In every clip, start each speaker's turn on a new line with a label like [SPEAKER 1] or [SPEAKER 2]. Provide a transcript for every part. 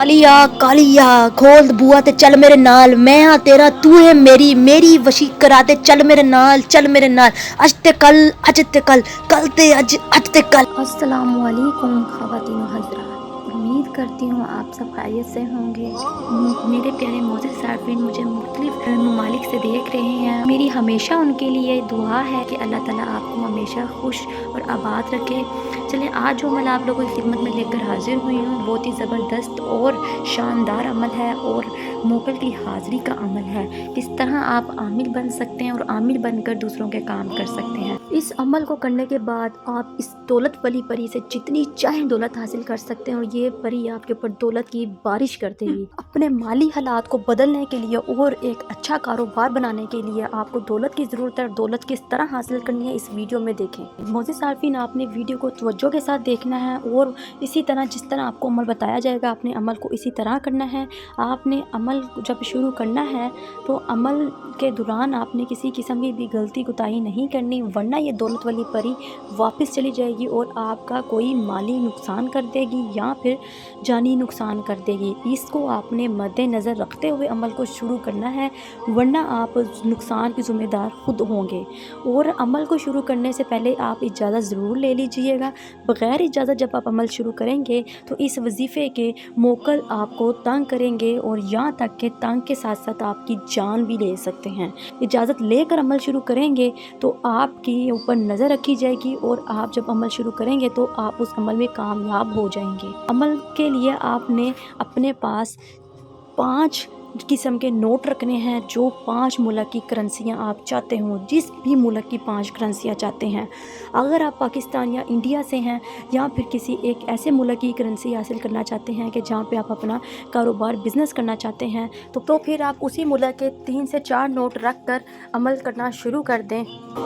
[SPEAKER 1] ਕਾਲੀਆ ਕਾਲੀਆ ਖੋਲ ਬੂਆ ਤੇ ਚੱਲ ਮੇਰੇ ਨਾਲ, ਮੈਂ ਹਾਂ ਤੇਰਾ ਤੂੰ ਹੈ ਮੇਰੀ, ਮੇਰੀ ਵਸ਼ੀ ਕਰਾ ਤੇ ਚੱਲ ਮੇਰੇ ਨਾਲ, ਚੱਲ ਮੇਰੇ ਨਾਲ, ਅੱਜ ਤੇ ਕੱਲ, ਅੱਜ ਤੇ ਕੱਲ, ਕੱਲ ਤੇ ਅੱਜ, ਅੱਜ ਤੇ ਕੱल।
[SPEAKER 2] अस्सलामु अलैकुम ख़वातीन हज़रात, उम्मीद करती हूँ आप सब खैरियत से होंगे। मेरे प्यारे मोअज़्ज़िज़ सार्फ़िन मुझे मुख्तलिफ़ ममालिक से देख रहे हैं। मेरी हमेशा उनके लिए दुआ है कि अल्लाह ताला आपको हमेशा खुश और आबाद रखे। चलें, आज जो अमल आप लोगों की खिदमत में लेकर हाजिर हुई हूँ बहुत ही ज़बरदस्त और शानदार अमल है और मोकल की हाज़िरी का अमल है। किस तरह आप आमिर बन सकते हैं और आमिर बनकर दूसरों के काम कर सकते हैं। इस अमल को करने के बाद आप इस दौलत वाली परी से जितनी चाहे दौलत हासिल कर सकते हैं और ये परी आपके ऊपर दौलत की बारिश कर देगी। अपने माली हालात को बदलने के लिए और एक अच्छा कारोबार बनाने के लिए आपको दौलत की ज़रूरत है। दौलत किस तरह हासिल करनी है इस वीडियो में देखें। मोअज़्ज़िज़ सार्फ़िन, आपने वीडियो को तवज्जो के साथ देखना है और इसी तरह जिस तरह आपको अमल बताया जाएगा आपने अमल को इसी तरह करना है। आपने अमल जब शुरू करना है तो अमल के दौरान आपने किसी किस्म की भी गलती कोताही नहीं करनी, वरना ये दौलत वाली परी वापस चली जाएगी और आपका कोई माली नुकसान कर देगी या फिर जानी नुकसान कर देगी। इसको आपने मद्देनज़र रखते हुए अमल को शुरू करना है, वरना आप नुकसान के ज़िम्मेदार खुद होंगे। और अमल को शुरू करने से पहले आप इजाज़त ज़रूर ले लीजिएगा। बग़ैर इजाज़त जब आप अमल शुरू करेंगे तो इस वजीफ़े के मोकल आपको तंग करेंगे और यहाँ तक कि तंग के साथ साथ आपकी जान भी ले सकते हैं। इजाज़त लेकर अमल शुरू करेंगे तो आपकी ऊपर नज़र रखी जाएगी और आप जब अमल शुरू करेंगे तो आप उस अमल में कामयाब हो जाएंगे। अमल के लिए आपने अपने पास 5 किस्म के नोट रखने हैं। जो 5 मुल्क की करेंसियाँ आप चाहते हो, जिस भी मुल्क की 5 करेंसियाँ चाहते हैं, अगर आप पाकिस्तान या इंडिया से हैं या फिर किसी एक ऐसे मुल्क की करेंसी हासिल करना चाहते हैं कि जहाँ पे आप अपना कारोबार बिज़नेस करना चाहते हैं तो फिर आप उसी मुल्क के 3 से 4 नोट रख कर अमल करना शुरू कर दें।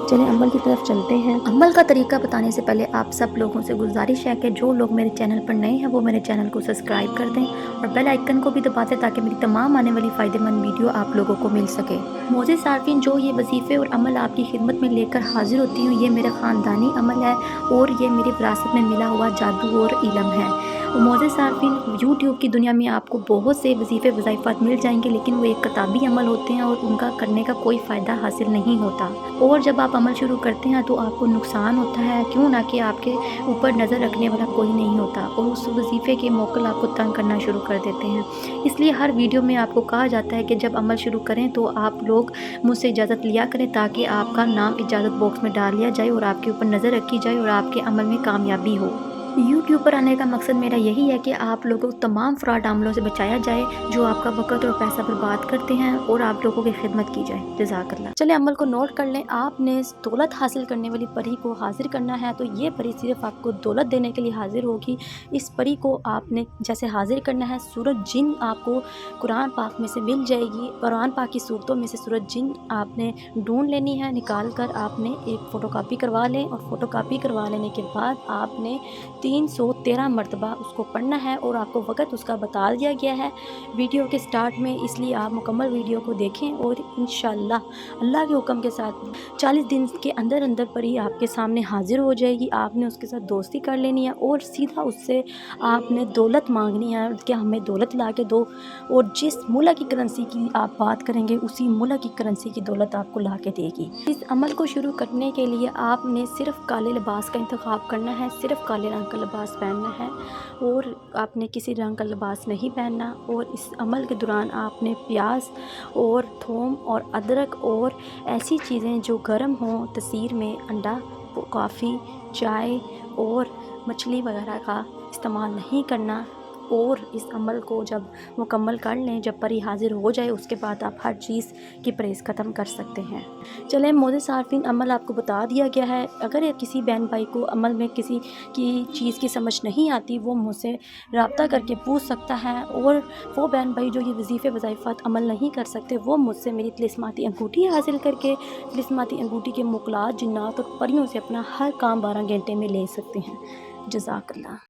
[SPEAKER 2] चलें अमल की तरफ चलते हैं। अमल का तरीका बताने से पहले आप सब लोगों से गुजारिश है कि जो लोग मेरे चैनल पर नए हैं वो मेरे चैनल को सब्सक्राइब कर दें और बेल आइकन को भी दबा दें ताकि मेरी तमाम आने वाली फ़ायदेमंद वीडियो आप लोगों को मिल सके। मोअज़्ज़िज़ सार्फ़िन, जो ये वजीफ़े और अमल आपकी खिदमत में लेकर हाजिर होती हूँ ये मेरा ख़ानदानी अमल है और ये मेरी विरासत में मिला हुआ जादू और इल्म है। मोअज़्ज़िज़ सार्फ़िन, यूट्यूब की दुनिया में आपको बहुत से वजीफ़े वज़ाइफ़ात मिल जाएंगे लेकिन वो एक किताबी अमल होते हैं और उनका करने का कोई फ़ायदा हासिल नहीं होता। और जब आप अमल शुरू करते हैं तो आपको नुकसान होता है, क्यों ना कि आपके ऊपर नज़र रखने वाला कोई नहीं होता और उस वजीफ़े के मोकल आपको तंग करना शुरू कर देते हैं। इसलिए हर वीडियो में आपको कहा जाता है कि जब अमल शुरू करें तो आप लोग मुझसे इजाज़त लिया करें ताकि आपका नाम इजाज़त बॉक्स में डाल लिया जाए और आपके ऊपर नज़र रखी जाए और आपके अमल में कामयाबी हो। यूट्यूब पर आने का मकसद मेरा यही है कि आप लोगों को तमाम फ्रॉड अमलों से बचाया जाए जो आपका वक़्त और पैसा बर्बाद करते हैं और आप लोगों की खिदमत की जाए। जज़ाकल्लाह। चले अमल को नोट कर लें। आपने दौलत हासिल करने वाली परी को हाजिर करना है तो ये परी सिर्फ आपको दौलत देने के लिए हाजिर होगी। इस परी को आपने जैसे हाजिर करना है, सूरत जिन आपको कुरान पाक में से मिल जाएगी। कुरान पाक की सूरतों में से सूरत जिन आपने ढूंढ लेनी है, निकाल कर आपने एक फ़ोटोकॉपी करवा लें और फ़ोटोकॉपी करवा लेने के बाद आपने 313 मरतबा उसको पढ़ना है और आपको वक़्त उसका बता दिया गया है वीडियो के स्टार्ट में, इसलिए आप मुकम्मल वीडियो को देखें और इंशाअल्लाह अल्लाह के हुक्म के साथ 40 दिन के अंदर अंदर परी आपके सामने हाजिर हो जाएगी। आपने उसके साथ दोस्ती कर लेनी है और सीधा उससे आपने दौलत मांगनी है कि हमें दौलत ला के दो और जिस मुल्क की करेंसी की आप बात करेंगे उसी मुल्क की करेंसी की दौलत आपको ला के देगी। इस अमल को शुरू करने के लिए आपने सिर्फ़ काले लिबास का इंतखाब करना है, सिर्फ़ काले रंग का लिबास पहनना है और आपने किसी रंग का लिबास नहीं पहनना। और इस अमल के दौरान आपने प्याज और थूम और अदरक और ऐसी चीज़ें जो गर्म हों तसीर में, अंडा, कॉफ़ी, चाय और मछली वगैरह का इस्तेमाल नहीं करना। और इस अमल को जब मुकम्मल कर लें, जब परी हाजिर हो जाए उसके बाद आप हर चीज़ की परहेज़ ख़त्म कर सकते हैं। चलें मोअज़्ज़िज़ सार्फ़िन, अमल आपको बता दिया गया है। अगर किसी बहन भाई को अमल में किसी की चीज़ की समझ नहीं आती वो मुझसे रब्ता करके पूछ सकता है और वो बहन भाई जो ये वजीफ़े वज़ाइफ़ात अमल नहीं कर सकते वो मुझसे मेरी तिलिस्माती अंगूठी हासिल करके तिलिस्माती अंगूठी के मुकलात जिन्नात और परियों से अपना हर काम 12 घंटे में ले सकते हैं। जज़ाकल्लाह।